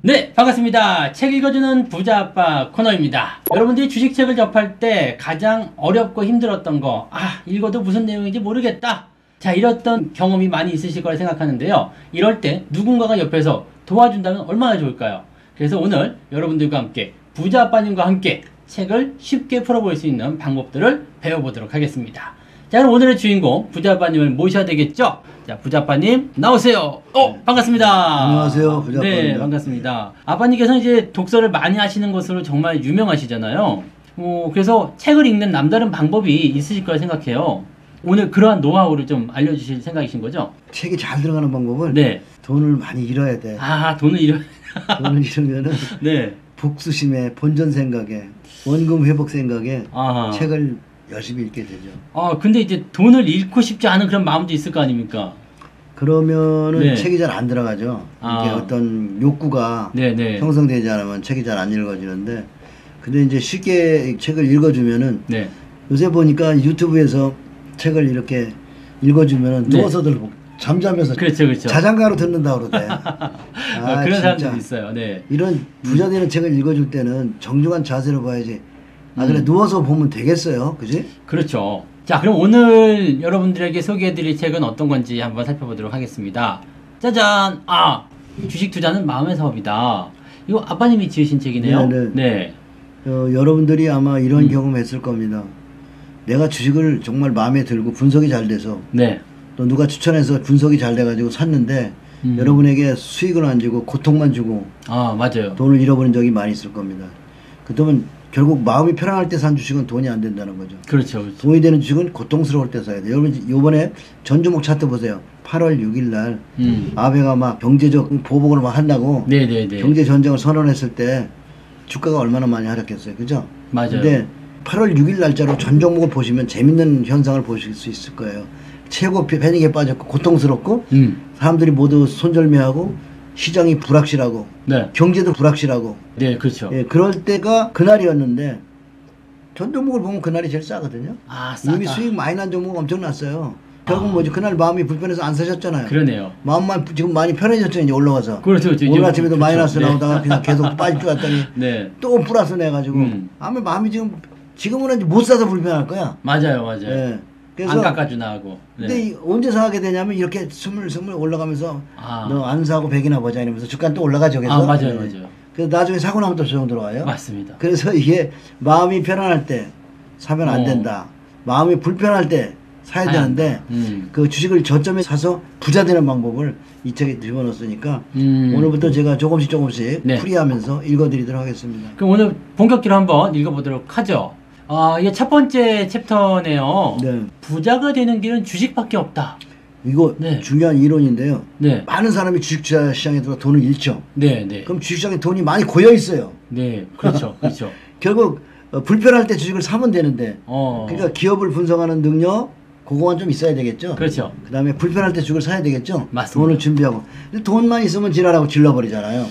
네, 반갑습니다. 책 읽어주는 부자아빠 코너입니다. 여러분들이 주식책을 접할 때 가장 어렵고 힘들었던 거, 읽어도 무슨 내용인지 모르겠다, 자, 이랬던 경험이 많이 있으실 거라 생각하는데요. 이럴 때 누군가가 옆에서 도와준다면 얼마나 좋을까요? 그래서 오늘 여러분들과 함께 부자아빠님과 함께 책을 쉽게 풀어볼 수 있는 방법들을 배워보도록 하겠습니다. 자, 그럼 오늘의 주인공 부자아빠님을 모셔야 되겠죠? 자, 부자아빠님 나오세요. 반갑습니다. 안녕하세요, 부자아빠입니다. 네, 반갑습니다. 아빠님께서는 이제 독서를 많이 하시는 것으로 정말 유명하시잖아요. 그래서 책을 읽는 남다른 방법이 있으실 거라 생각해요. 오늘 그러한 노하우를 좀 알려주실 생각이신 거죠? 책이 잘 들어가는 방법은 네. 돈을 많이 잃어야 돼. 돈을 잃어. 돈을 잃으면은 네. 복수심에, 본전 생각에, 원금 회복 생각에 책을 열심히 읽게 되죠. 근데 이제 돈을 잃고 싶지 않은 그런 마음도 있을 거 아닙니까? 그러면은 네. 책이 잘 안 들어가죠. 이게 어떤 욕구가 형성되지 않으면 책이 잘 안 읽어지는데, 근데 이제 쉽게 책을 읽어주면은 요새 보니까 유튜브에서 책을 이렇게 읽어주면은 누워서들 잠자면서 그렇죠. 자장가로 듣는다고 그러대. 그런 사람들이 있어요. 네. 이런 부자 되는 책을 읽어줄 때는 정중한 자세로 봐야지. 그래 누워서 보면 되겠어요, 그지? 그렇죠. 자, 그럼 오늘 여러분들에게 소개해드릴 책은 어떤 건지 한번 살펴보도록 하겠습니다. 짜잔! 주식 투자는 마음의 사업이다. 이거 아빠님이 지으신 책이네요. 네. 여러분들이 아마 이런 경험했을 겁니다. 내가 주식을 정말 마음에 들고 분석이 잘 돼서 또 누가 추천해서 분석이 잘 돼가지고 샀는데 여러분에게 수익을 안 주고 고통만 주고 맞아요. 돈을 잃어버린 적이 많이 있을 겁니다. 그러면 결국 마음이 편안할 때 산 주식은 돈이 안 된다는 거죠. 그렇죠. 돈이 되는 주식은 고통스러울 때 사야 돼요. 여러분 요번에 전주목 차트 보세요. 8월 6일 날 아베가 막 경제적 보복을 막 한다고 경제 전쟁을 선언했을 때 주가가 얼마나 많이 하락했어요. 그죠? 맞아요. 근데 8월 6일 날짜로 전 종목을 보시면 재밌는 현상을 보실 수 있을 거예요. 최고 패닉에 빠졌고 고통스럽고 사람들이 모두 손절매하고 시장이 불확실하고 경제도 불확실하고 그렇죠. 그럴 때가 그날이었는데 전 종목을 보면 그날이 제일 싸거든요. 이미 수익 많이 난 종목 엄청났어요. 결국 뭐지? 그날 마음이 불편해서 안 사셨잖아요. 그러네요. 마음만 지금 많이 편해졌죠. 이제 올라가서. 그렇죠. 오늘 아침에도 마이너스 나오다가 그냥 계속 빠질 줄 알았더니 또 플러스 내가지고 아마 마음이 지금은 이제 못 사서 불편할 거야. 맞아요. 그래서 안 깎아주나 하고. 근데 언제 사게 되냐면 이렇게 스물스물 올라가면서 너 안 사고 100이나 보자 이러면서 주가는 또 올라가죠. 그래서 맞아요. 그래서 나중에 사고 나면 또 조정 들어와요. 맞습니다. 그래서 이게 마음이 편안할 때 사면 안 된다. 마음이 불편할 때 사야 되는데 그 주식을 저점에 사서 부자 되는 방법을 이 책에 집어넣었으니까 오늘부터 제가 조금씩 풀이하면서 읽어드리도록 하겠습니다. 그럼 오늘 본격적으로 한번 읽어보도록 하죠. 이게 첫 번째 챕터네요. 부자가 되는 길은 주식밖에 없다. 이거 중요한 이론인데요. 많은 사람이 주식시장에 들어 돈을 잃죠. 그럼 주식시장에 돈이 많이 고여 있어요. 그렇죠. 결국 불편할 때 주식을 사면 되는데 그러니까 기업을 분석하는 능력 그거만 좀 있어야 되겠죠. 그렇죠. 그 다음에 불편할 때 주식을 사야 되겠죠. 맞습니다. 돈을 준비하고. 근데 돈만 있으면 지랄하고 질러버리잖아요.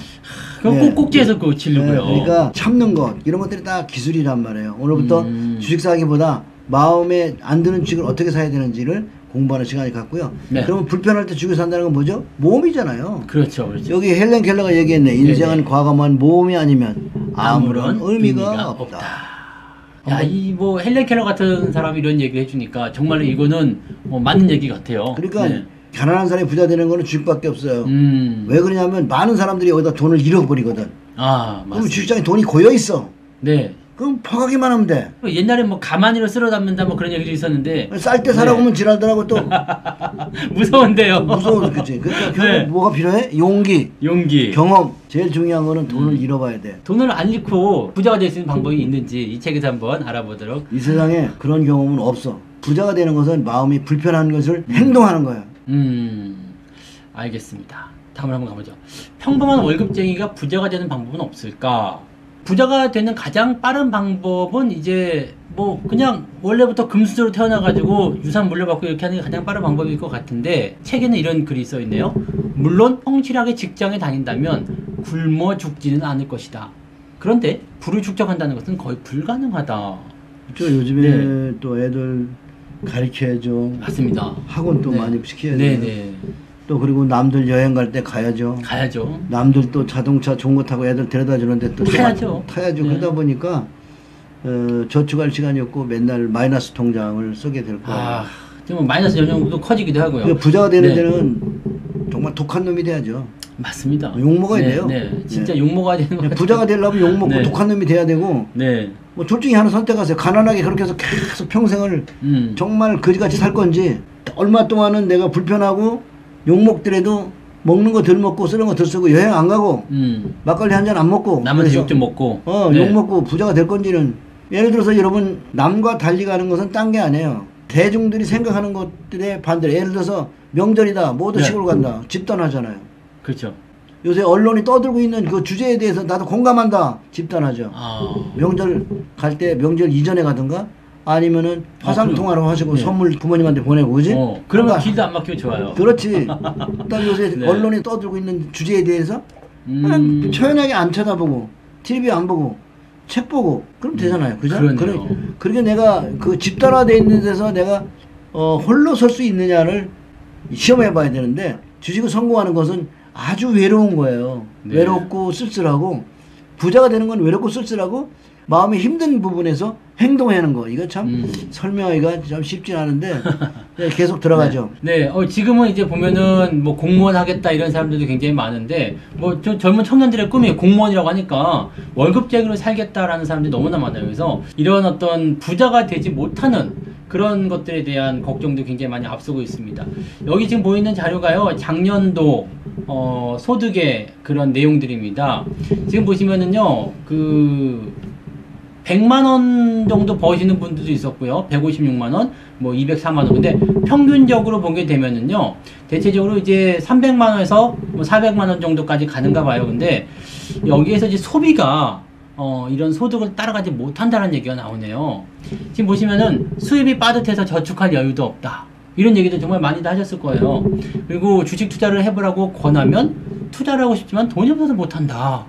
그럼 꼭지에서 그거 질르고요. 그러니까 참는 것 이런 것들이 다 기술이란 말이에요. 오늘부터 주식 사기보다 마음에 안 드는 주식을 어떻게 사야 되는지를 공부하는 시간이 갖고요. 그러면 불편할 때 주식을 산다는 건 뭐죠? 모험이잖아요. 그렇죠. 여기 헬렌 켈러가 얘기했네. 인생은 과감한 모험이 아니면 아무런 의미가 없다. 이 헬렌 켈러 같은 사람이 이런 얘기를 해주니까 정말로 이거는 맞는 얘기 같아요. 그러니까 가난한 사람이 부자 되는 거는 주식밖에 없어요. 왜 그러냐면 많은 사람들이 여기다 돈을 잃어버리거든. 그럼 주식장에 돈이 고여 있어. 그럼 퍼가기만 하면 돼. 옛날에 가만히로 쓸어 담는다 그런 얘기도 있었는데 쌀 때 사라고 하면 지랄더라고 또. 무서운데요. 무서워. 그치. 그러니까 결국 뭐가 필요해? 용기, 경험. 제일 중요한 거는 돈을 잃어봐야 돼. 돈을 안 잃고 부자가 될 수 있는 방법이 있는지 이 책에서 한번 알아보도록. 이 세상에 그런 경험은 없어. 부자가 되는 것은 마음이 불편한 것을 행동하는 거야. 알겠습니다. 다음으로 한번 가보죠. 평범한 월급쟁이가 부자가 되는 방법은 없을까? 부자가 되는 가장 빠른 방법은 이제 그냥 원래부터 금수저로 태어나가지고 유산 물려받고 이렇게 하는 게 가장 빠른 방법일 것 같은데 책에는 이런 글이 써 있네요. 물론 성실하게 직장에 다닌다면 굶어 죽지는 않을 것이다. 그런데 부를 축적한다는 것은 거의 불가능하다. 그렇죠. 요즘에 또 애들 가르쳐야죠. 맞습니다. 학원 또 네. 많이 시켜야 네, 돼요. 네. 또 그리고 남들 여행 갈 때 가야죠. 가야죠. 남들 또 자동차 좋은 거 타고 애들 데려다 주는데 또 타야죠. 타야죠. 네. 그러다 보니까 저축할 시간이 없고 맨날 마이너스 통장을 쓰게 될 거예요. 아, 좀 마이너스 연령도 커지기도 하고요. 부자가 되는 네. 데는 정말 독한 놈이 돼야죠. 맞습니다. 욕 먹어야 돼요. 네, 진짜 네. 욕 먹어야 되는 거 부자가 되려면 욕 먹고 네. 독한 놈이 돼야 되고. 네. 뭐 둘 중에 하나 선택하세요. 가난하게 그렇게 해서 계속 평생을 정말 거지같이 살 건지, 얼마 동안은 내가 불편하고 욕 먹더라도 먹는 거 덜 먹고 쓰는 거 덜 쓰고 여행 안 가고 막걸리 한 잔 안 먹고 남한테 욕 좀 먹고 네. 욕 먹고 부자가 될 건지는, 예를 들어서 여러분 남과 달리 가는 것은 딴 게 아니에요. 대중들이 생각하는 것들에 반대로, 예를 들어서 명절이다 모두 네. 시골 간다 집단하잖아요. 그렇죠. 요새 언론이 떠들고 있는 그 주제에 대해서 나도 공감한다 집단하죠. 명절 갈 때 명절 이전에 가든가 아니면은 화상통화로 하시고 네. 선물 부모님한테 보내고, 그지? 그러면 그러니까 길도 안 막히고 좋아요. 그렇지. 딱 요새 네. 언론이 떠들고 있는 주제에 대해서 그냥 초연하게 안 쳐다보고 TV 안 보고 책 보고 그럼 되잖아요. 그죠? 그러니까 내가 그 집단화되어 있는 데서 내가 홀로 설 수 있느냐를 시험해 봐야 되는데, 주식을 성공하는 것은 아주 외로운 거예요. 네. 외롭고 쓸쓸하고, 부자가 되는 건 외롭고 쓸쓸하고 마음이 힘든 부분에서 행동하는 거. 이거 참 설명하기가 참 쉽진 않은데 네, 계속 들어가죠. 네, 지금은 이제 보면은 뭐 공무원 하겠다 이런 사람들도 굉장히 많은데, 뭐 젊은 청년들의 꿈이 공무원이라고 하니까 월급쟁이로 살겠다라는 사람들이 너무나 많아요. 그래서 이런 어떤 부자가 되지 못하는 그런 것들에 대한 걱정도 굉장히 많이 앞서고 있습니다. 여기 지금 보이는 자료가요, 작년도 소득의 그런 내용들입니다. 지금 보시면은요, 100만 원 정도 버시는 분들도 있었고요. 156만 원, 뭐 204만 원. 근데 평균적으로 보게 되면은요, 대체적으로 이제 300만 원에서 뭐 400만 원 정도까지 가는가 봐요. 근데 여기에서 이제 소비가 이런 소득을 따라가지 못한다는 얘기가 나오네요. 지금 보시면은 수입이 빠듯해서 저축할 여유도 없다. 이런 얘기도 정말 많이들 하셨을 거예요. 그리고 주식 투자를 해보라고 권하면 투자를 하고 싶지만 돈이 없어서 못한다.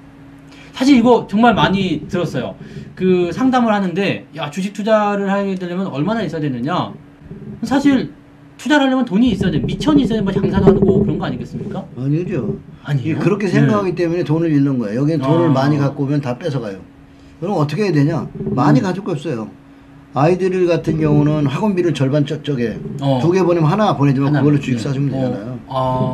사실 이거 정말 많이 들었어요. 그 상담을 하는데, 야, 주식 투자를 하게 되려면 얼마나 있어야 되느냐? 사실 투자를 하려면 돈이 있어야 돼. 미천이 있어야 뭐 장사도 하고 그런 거 아니겠습니까? 아니죠. 아니에요? 그렇게 생각하기 때문에 돈을 잃는 거예요. 여기는 돈을 많이 갖고 오면 다 뺏어가요. 그럼 어떻게 해야 되냐? 많이 가질 거 없어요. 아이들 같은 경우는 학원비를 절반 쪽에 2개 보내면 하나 보내지만 그걸로 주식 사주면 되잖아요.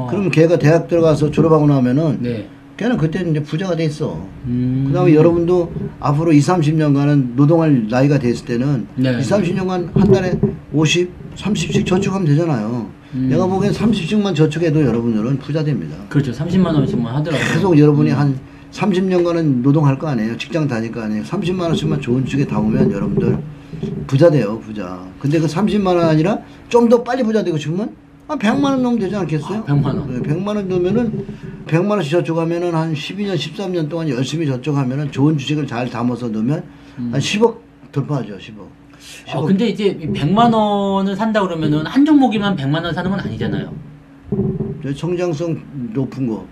그러면 걔가 대학 들어가서 졸업하고 나면은 네. 걔는 그때는 이제 부자가 돼 있어. 그 다음에 여러분도 앞으로 20, 30년간은 노동할 나이가 됐을 때는 20, 30년간 한 달에 50, 30씩 저축하면 되잖아요. 내가 보기엔 30씩만 저축해도 여러분들은 부자 됩니다. 그렇죠. 30만 원씩만 하더라고요. 계속 여러분이 한 30년간은 노동할 거 아니에요. 직장 다닐 거 아니에요. 30만 원씩만 좋은 주식에 담으면 여러분들 부자 돼요. 부자. 근데 그 30만 원 아니라 좀 더 빨리 부자 되고 싶으면 100만 원 넣으면 되지 않겠어요? 100만 원. 네, 100만 원 넣으면은 100만 원씩 저축하면은 한 12년, 13년 동안 열심히 저축하면은 좋은 주식을 잘 담아서 넣으면 한 10억 돌파하죠. 10억. 근데 이제 100만 원을 산다 그러면은 한 종목이만 100만 원 사는 건 아니잖아요. 성장성 높은 거,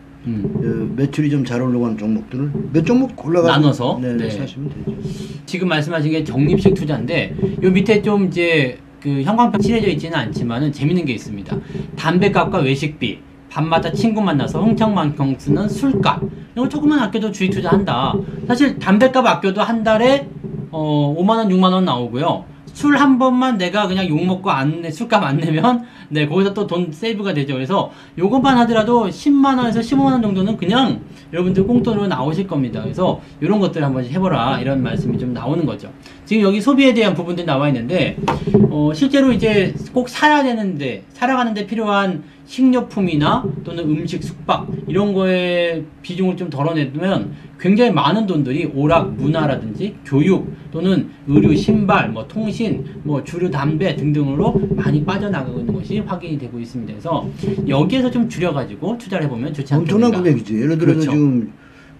매출이 좀 잘 올라가는 종목들을 몇 종목 골라가지고 나눠서 사시면 되죠. 지금 말씀하신 게 적립식 투자인데, 요 밑에 좀 이제 그 형광펜 칠해져 있지는 않지만은 재밌는 게 있습니다. 담배값과 외식비, 밤마다 친구 만나서 흥청망청 쓰는 술값, 이거 조금만 아껴도 주식 투자한다. 사실 담배값 아껴도 한 달에 5만 원, 6만 원 나오고요. 술 한 번만 내가 그냥 욕 먹고 술값 안 내면 거기서 또 돈 세이브가 되죠. 그래서 요것만 하더라도 10만 원에서 15만 원 정도는 그냥 여러분들 꽁돈으로 나오실 겁니다. 그래서 이런 것들 한번 해보라, 이런 말씀이 좀 나오는 거죠. 지금 여기 소비에 대한 부분들이 나와 있는데, 실제로 이제 꼭 사야 되는데, 살아가는데 필요한 식료품이나 또는 음식, 숙박 이런 거에 비중을 좀 덜어내면 굉장히 많은 돈들이 오락, 문화라든지 교육 또는 의류, 신발, 뭐 통신, 뭐 주류, 담배 등등으로 많이 빠져나가고 있는 것이 확인이 되고 있습니다. 그래서 여기에서 좀 줄여가지고 투자를 해보면 좋지 않겠는가. 엄청난 금액이지. 예를 들어서 그렇죠. 지금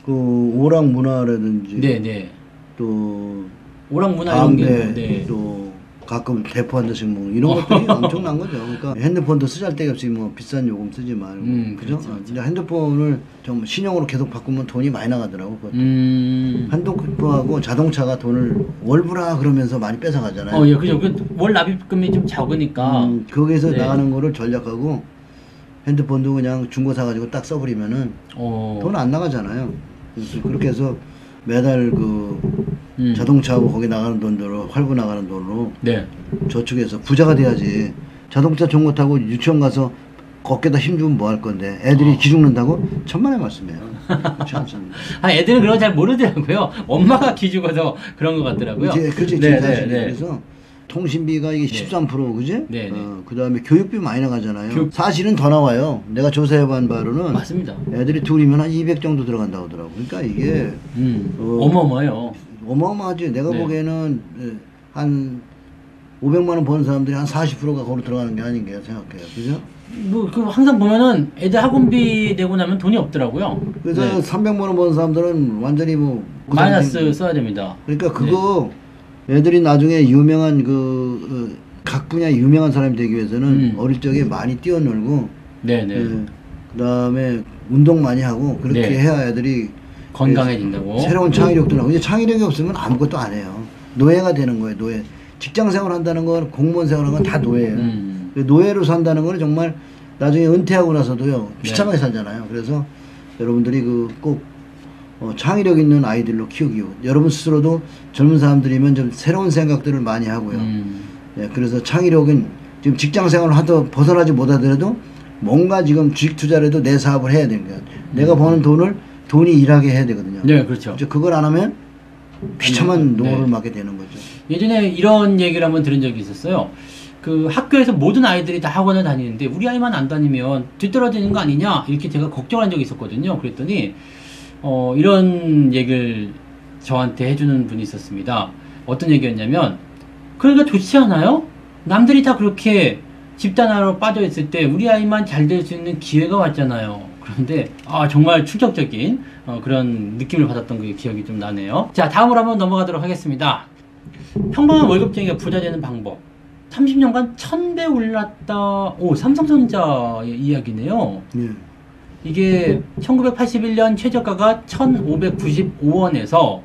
그 오락 문화라든지 네네. 또 오락 문화 담배, 이런 게 또 가끔 대포 한 대씩 뭐 이런 것들이 엄청난 거죠. 그러니까 핸드폰도 쓰잘데기 뭐 비싼 요금 쓰지 말고 그죠? 그렇죠. 근데 핸드폰을 좀 신형으로 계속 바꾸면 돈이 많이 나가더라고. 핸드폰하고 자동차가 돈을 월부라 그러면서 많이 뺏어가잖아요. 예, 그죠. 월 납입금이 좀 적으니까. 거기에서 나가는 거를 전략하고 핸드폰도 그냥 중고 사가지고 딱 써버리면은 돈 안 나가잖아요. 그래서 그렇게 해서 매달 자동차하고 거기 나가는 돈으로 활부 나가는 돈으로 저축해서 부자가 돼야지. 자동차 좋은 거 타고 유치원 가서 거기다 힘주면 뭐 할 건데 애들이 기죽는다고 천만의 말씀이에요. 그렇지 않습니다. 애들은 그런 거 잘 모르더라고요. 엄마가 기죽어서 그런 것 같더라고요. 그렇지. 그래서 통신비가 이게 13% 그지? 그 다음에 교육비 많이 나가잖아요. 사실은 더 나와요. 내가 조사해본 바로는 맞습니다. 애들이 둘이면 한 200 정도 들어간다고 하더라고. 그러니까 이게 어마어마해요. 어마어마하지. 내가 보기에는 한 500만 원 버는 사람들이 한 40%가 거기로 들어가는 게 아닌가 생각해요. 그죠? 항상 보면은 애들 학원비 내고 나면 돈이 없더라고요. 그래서 300만 원 버는 사람들은 완전히 마이너스 써야 됩니다. 그러니까 그거 애들이 나중에 유명한 각 분야 유명한 사람이 되기 위해서는 어릴 적에 많이 뛰어놀고 그다음에 운동 많이 하고 그렇게 해야 애들이 건강해진다고. 새로운 창의력도 나고. 이제 창의력이 없으면 아무것도 안 해요. 노예가 되는 거예요. 노예. 직장 생활 한다는 건 공무원 생활하는 건 다 노예예요. 노예로 산다는 거는 정말 나중에 은퇴하고 나서도요 비참하게 살잖아요. 그래서 여러분들이 꼭 창의력 있는 아이들로 키우기. 여러분 스스로도 젊은 사람들이면 좀 새로운 생각들을 많이 하고요. 그래서 창의력은 지금 직장 생활을 하다 벗어나지 못하더라도 뭔가 지금 주식 투자를 해도 내 사업을 해야 되는 거예요. 내가 버는 돈이 일하게 해야 되거든요. 네, 그렇죠. 그걸 안 하면 비참한 노를 맞게 되는 거죠. 예전에 이런 얘기를 한번 들은 적이 있었어요. 학교에서 모든 아이들이 다 학원을 다니는데 우리 아이만 안 다니면 뒤떨어지는 거 아니냐 이렇게 제가 걱정한 적이 있었거든요. 그랬더니 이런 얘기를 저한테 해주는 분이 있었습니다. 어떤 얘기였냐면 그러니까 좋지 않아요? 남들이 다 그렇게 집단화로 빠져있을 때 우리 아이만 잘 될 수 있는 기회가 왔잖아요. 그런데 정말 충격적인 그런 느낌을 받았던 그 기억이 좀 나네요. 자, 다음으로 한번 넘어가도록 하겠습니다. 평범한 월급쟁이가 부자 되는 방법. 30년간 1000배 올랐다. 삼성전자의 이야기네요. 이게 1981년 최저가가 1595원에서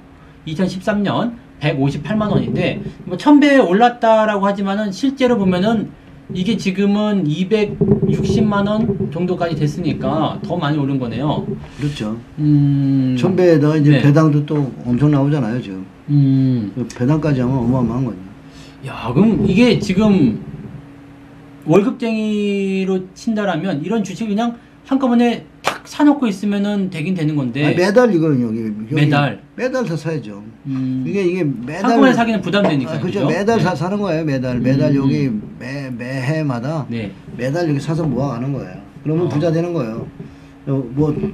2013년 158만 원인데 1000배 올랐다라고 하지만은 실제로 보면은 이게 지금은 260만 원 정도까지 됐으니까 더 많이 오른 거네요. 그렇죠. 1000배에다가 이제 배당도 또 엄청 나오잖아요, 지금. 배당까지 하면 어마어마한 거죠. 야, 그럼 이게 지금 월급쟁이로 친다라면 이런 주식을 그냥 한꺼번에 탁 사놓고 있으면은 되긴 되는 건데. 매달 이거는 여기 매달 다 사야죠. 이게 매달 한꺼번에 사기는 부담되니까. 그렇죠. 매달 사는 거예요. 매달 여기 매해마다 매달 여기 사서 모아가는 거예요. 그러면 부자 되는 거예요.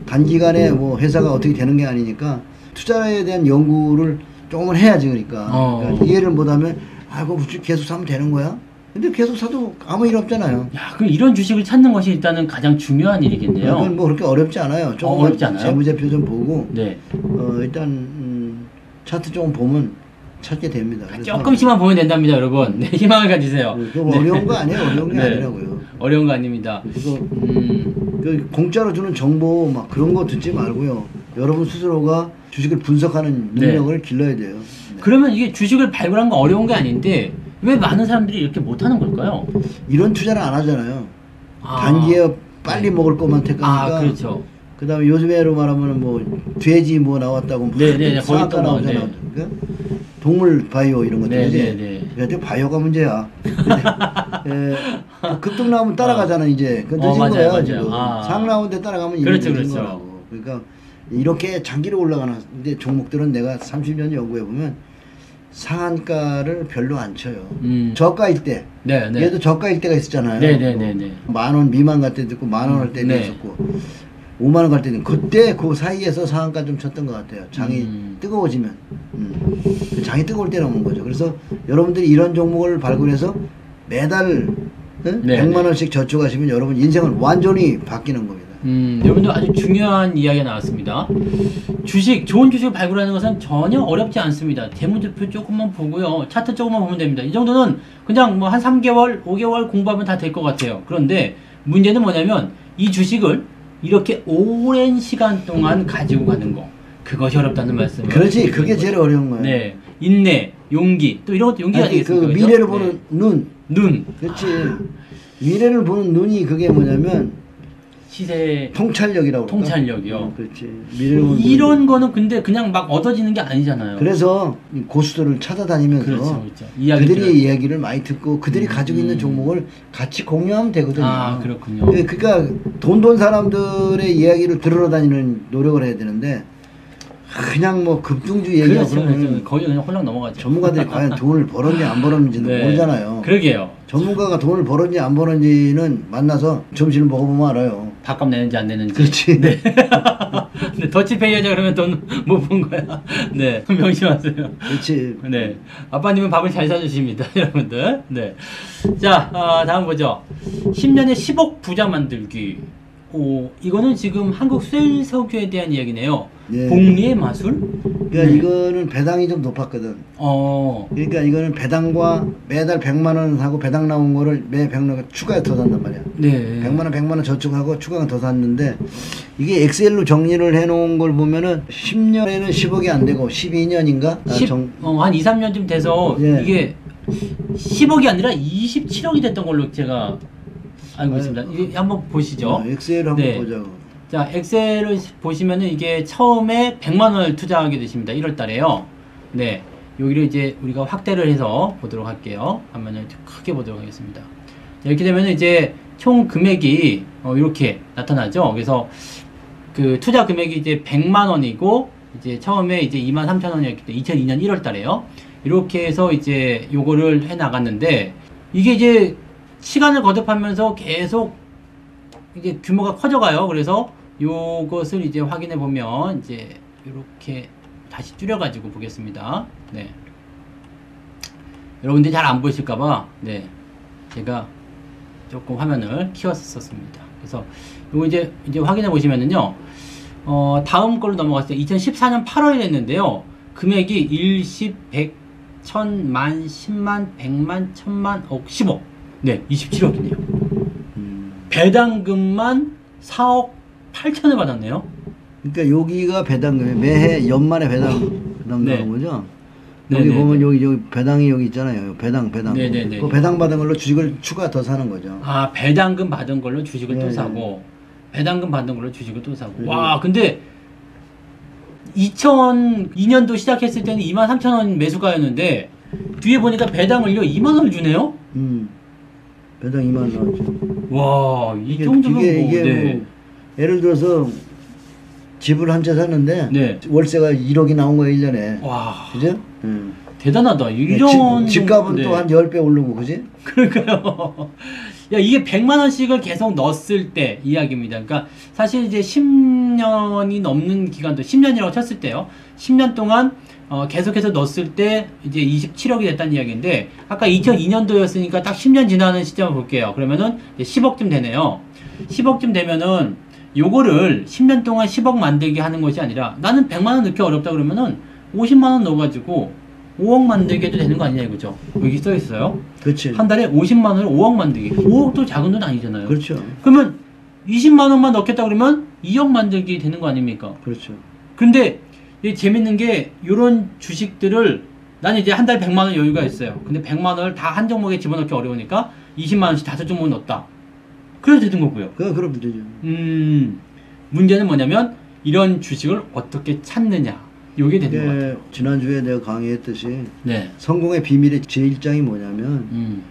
단기간에 회사가 어떻게 되는 게 아니니까 투자에 대한 연구를 조금은 해야지. 그러니까 이해를 못하면 그거 계속 사면 되는 거야? 근데 계속 사도 아무 일 없잖아요. 야, 그럼 이런 주식을 찾는 것이 일단은 가장 중요한 일이겠네요. 그건 그렇게 어렵지 않아요. 조금 어렵지 않아요? 재무제표 좀 보고 일단 차트 조금 보면 찾게 됩니다. 조금씩만 보면 된답니다, 여러분. 희망을 가지세요. 어려운 거 아니에요. 어려운 게 아니라고요. 어려운 거 아닙니다. 그래서 공짜로 주는 정보 막 그런 거 듣지 말고요. 여러분 스스로가 주식을 분석하는 능력을 길러야 돼요. 그러면 이게 주식을 발굴한 거 어려운 게 아닌데 왜 많은 사람들이 이렇게 못하는 걸까요? 이런 투자를 안 하잖아요. 단기에 빨리 먹을 것만 택하니까. 그렇죠. 그 다음에 요즘에로 말하면 돼지 나왔다고 거기 나오잖아요. 그러니까 동물 바이오 이런 것들이지. 그래도 바이오가 문제야. 급등 나오면 따라가잖아 이제. 그 늦은 거야 지금. 상 나오는데 따라가면 이미 늦은 거라고. 그러니까 이렇게 장기로 올라가는 종목들은 내가 30년 연구해 보면 상한가를 별로 안 쳐요. 저가일 때. 얘도 저가일 때가 있었잖아요. 10,000원 미만 갈 때도 있고 10,000원 할 때도 있었고 50,000원 갈 때도 그때 그 사이에서 상한가 좀 쳤던 것 같아요. 장이 뜨거워지면. 장이 뜨거울 때는 오는 거죠. 그래서 여러분들이 이런 종목을 발굴해서 매달 100만 원씩 저축하시면 여러분 인생은 완전히 바뀌는 겁니다. 여러분들 아주 중요한 이야기가 나왔습니다. 좋은 주식을 발굴하는 것은 전혀 어렵지 않습니다. 재무제표 조금만 보고요. 차트 조금만 보면 됩니다. 이 정도는 그냥 뭐 한 3개월, 5개월 공부하면 다 될 것 같아요. 그런데 문제는 뭐냐면 이 주식을 이렇게 오랜 시간 동안 가지고 가는 거. 그것이 어렵다는 말씀을. 그렇지. 그게 제일 어려운 거예요. 네. 인내, 용기. 또 이런 것도 용기 아니겠습니까? 그 미래를 보는 눈. 눈. 그렇지. 미래를 보는 눈이 그게 뭐냐면 시세 통찰력이라고 그럴까? 통찰력이요. 그렇지. 미래를 보는 이런 눈. 거는 근데 그냥 막 얻어지는 게 아니잖아요. 그래서 고수들을 찾아다니면서 그렇죠. 그들의 이야기를 많이 듣고 그들이 가지고 있는 종목을 같이 공유하면 되거든요. 아, 그렇군요. 그러니까 돈 사람들의 이야기를 들으러 다니는 노력을 해야 되는데 그냥 뭐 급등주 얘기하고 그러면 거기 그냥 홀랑 넘어가죠. 전문가들이 과연 돈을 벌었는지 안 벌었는지는 네. 모르잖아요. 그러게요. 전문가가 돈을 벌었는지 안 벌었는지는 만나서 점심을 먹어보면 알아요. 밥값 내는지 안 내는지. 그렇지. 네. 네, 더치페이 하자 그러면 돈 못 본 거야. 네. 명심하세요. 그렇지. 네. 아빠님은 밥을 잘 사주십니다. 여러분들. 네. 자, 다음 보죠. 10년에 10억 부자 만들기. 이거는 지금 한국 쇠석유에 대한 이야기네요. 네. 복리의 마술? 그러니까 이거는 배당이 좀 높았거든. 그러니까 이거는 배당과 매달 100만 원 하고 배당 나온 거를 매 100만 원 추가해 더 산단 말이야. 네. 100만 원 저축하고 추가가 더 샀는데 이게 엑셀로 정리를 해 놓은 걸 보면은 10년에는 10억이 안 되고 12년인가? 한 2, 3년쯤 돼서 예. 이게 10억이 아니라 27억이 됐던 걸로 제가 알고 있습니다. 이게 한번 보시죠. 엑셀을 한번 보자고. 자, 엑셀을 보시면은 이게 처음에 100만 원을 투자하게 되십니다. 1월 달에요. 네. 여기를 이제 우리가 확대를 해서 보도록 할게요. 화면을 크게 보도록 하겠습니다. 자, 이렇게 되면은 이제 총 금액이 이렇게 나타나죠. 그래서 그 투자 금액이 이제 100만 원이고 이제 처음에 이제 23,000원이었기 때문에 2002년 1월 달에요. 이렇게 해서 이제 요거를 해 나갔는데 이게 이제 시간을 거듭하면서 계속 이게 규모가 커져가요. 그래서 요것을 이제 확인해 보면 이제 이렇게 다시 줄여가지고 보겠습니다. 네. 여러분들이 잘 안 보이실까봐 네 제가 조금 화면을 키웠었습니다. 그래서 요거 이제 확인해 보시면은요. 다음 걸로 넘어갔을 때 2014년 8월에 됐는데요. 금액이 10, 100, 1000, 만, 10만, 100만, 1000만, 억, 10억. 네, 27억이네요. 배당금만 4억 8천을 받았네요. 그러니까 여기가 배당금이 매해 연말에 배당 나오는 거죠. 여기 보면 여기 배당이 여기 있잖아요. 배당. 네네네. 그 배당 받은 걸로 주식을 추가 더 사는 거죠. 아, 배당금 받은 걸로 주식을 또 사고, 배당금 받은 걸로 주식을 또 사고. 와, 근데 2002년도 시작했을 때는 23,000원 매수가였는데 뒤에 보니까 배당을요 2만 원을 주네요. 배당 2만 원 나왔죠. 와, 이 정도면 이게 뭐 예를 들어서 집을 한 채 샀는데 월세가 1억이 나온 거예요 1년에. 와, 그죠? 대단하다. 이런 집값은 또 한 10배 오르고, 그지? 그러니까요. 야, 이게 100만 원씩을 계속 넣었을 때 이야기입니다. 그러니까 사실 이제 10년이 넘는 기간도 10년이라고 쳤을 때요. 10년 동안 계속해서 넣었을 때 이제 27억이 됐다는 이야기인데 아까 2002년도였으니까 딱 10년 지나는 시점을 볼게요. 그러면은 10억쯤 되네요. 10억쯤 되면은 요거를 10년 동안 10억 만들게 하는 것이 아니라 나는 100만 원 넣기 어렵다 그러면은 50만 원 넣어가지고 5억 만들게 해도 되는 거 아니냐 이거죠. 여기 써 있어요. 그렇지. 한 달에 50만 원을 5억 만들기. 5억도 작은 돈 아니잖아요. 그렇죠. 그러면 20만 원만 넣겠다 그러면 2억 만들기 되는 거 아닙니까? 그렇죠. 근데 재밌는 게 요런 주식들을 나는 이제 한 달 100만 원 여유가 있어요. 근데 100만 원을 다 한 종목에 집어넣기 어려우니까 20만 원씩 5종목 넣었다. 그래도 되는 거고요. 그럼 되죠. 문제는 뭐냐면 이런 주식을 어떻게 찾느냐. 요게 되는 것 같아요. 지난주에 내가 강의했듯이 성공의 비밀의 제1장이 뭐냐면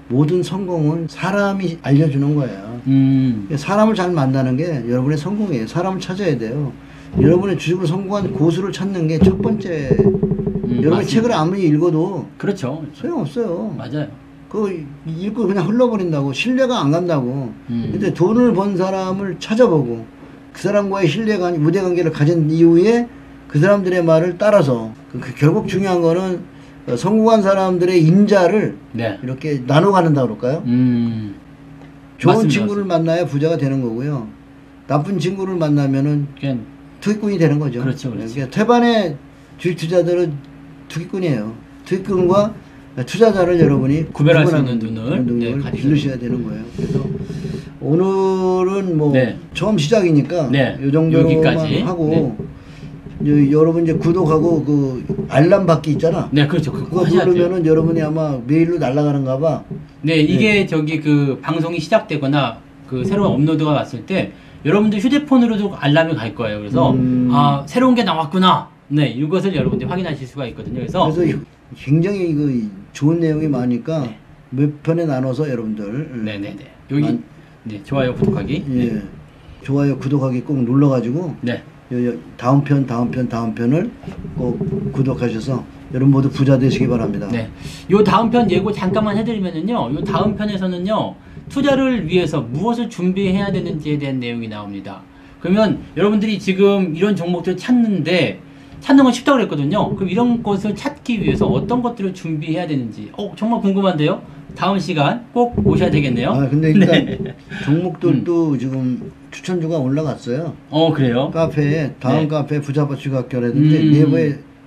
모든 성공은 사람이 알려주는 거예요. 사람을 잘 만나는 게 여러분의 성공이에요. 사람을 찾아야 돼요. 여러분의 주식으로 성공한 고수를 찾는 게 첫 번째. 여러분이 책을 아무리 읽어도 그렇죠. 소용없어요. 맞아요. 그거 읽고 그냥 흘러버린다고. 신뢰가 안 간다고. 근데 돈을 번 사람을 찾아보고 그 사람과의 신뢰가 무대관계를 가진 이후에 그 사람들의 말을 따라서 결국 중요한 거는 성공한 사람들의 인자를 이렇게 나눠가는다 그럴까요? 좋은 맞습니다. 친구를 만나야 부자가 되는 거고요. 나쁜 친구를 만나면은 그냥 투기꾼이 되는 거죠. 그렇죠, 그렇죠. 그러니까 태반의 주식 투자들은 투기꾼이에요. 투기꾼과 투자자를 여러분이 구별할 수 있는 눈을 기르셔야 되는 거예요. 그래서 오늘은 뭐 처음 시작이니까 이 정도로만 여기까지. 하고 여러분 이제 구독하고 그 알람 받기 있잖아. 네, 그렇죠. 그거 누르면은 여러분이 아마 메일로 날아가는가 봐. 네, 이게 저기 그 방송이 시작되거나 그 새로운 업로드가 왔을 때 여러분들 휴대폰으로도 알람이 갈 거예요. 그래서 아, 새로운 게 나왔구나. 네, 이것을 여러분들이 확인하실 수가 있거든요. 그래서 굉장히 그 좋은 내용이 많으니까 몇 편에 나눠서 여러분들 여기 좋아요 구독하기 좋아요 구독하기 꼭 눌러가지고 다음 편을 꼭 구독하셔서 여러분 모두 부자 되시기 바랍니다. 요 다음 편 예고 잠깐만 해드리면은요, 요 다음 편에서는요 투자를 위해서 무엇을 준비해야 되는지에 대한 내용이 나옵니다. 그러면 여러분들이 지금 이런 종목들을 찾는 건 쉽다고 그랬거든요. 그럼 이런 것을 찾기 위해서 어떤 것들을 준비해야 되는지 정말 궁금한데요. 다음 시간 꼭 오셔야 되겠네요. 근데 일단 종목들도 지금 추천주가 올라갔어요. 그래요? 카페에 다음 카페 부자바 추가결이라든지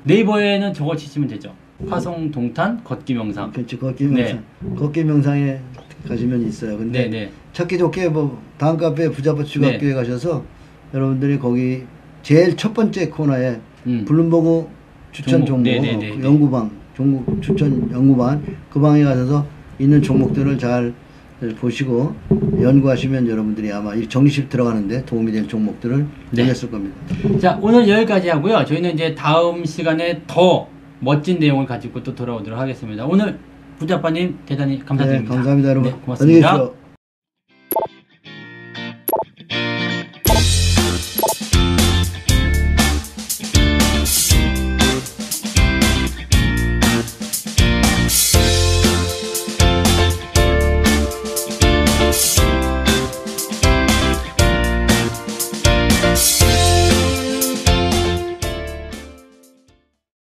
네이버에는 저거 치시면 되죠. 화성 동탄 걷기 명상. 그렇지, 걷기 명상. 걷기 명상에 가시면 있어요. 근데 찾기 좋게 뭐 다음 카페 부자바 추가결에 가셔서 여러분들이 거기 제일 첫 번째 코너에 블룸버그 추천 종목 연구방, 종목 추천 연구반 그 방에 가셔서 있는 종목들을 잘 보시고 연구하시면 여러분들이 아마 이 정리식 들어가는데 도움이 될 종목들을 올렸을 겁니다. 자, 오늘 여기까지 하고요. 저희는 이제 다음 시간에 더 멋진 내용을 가지고 또 돌아오도록 하겠습니다. 오늘 부자빠님 대단히 감사드립니다. 감사합니다, 여러분. 고맙습니다. 안녕히 계십시오.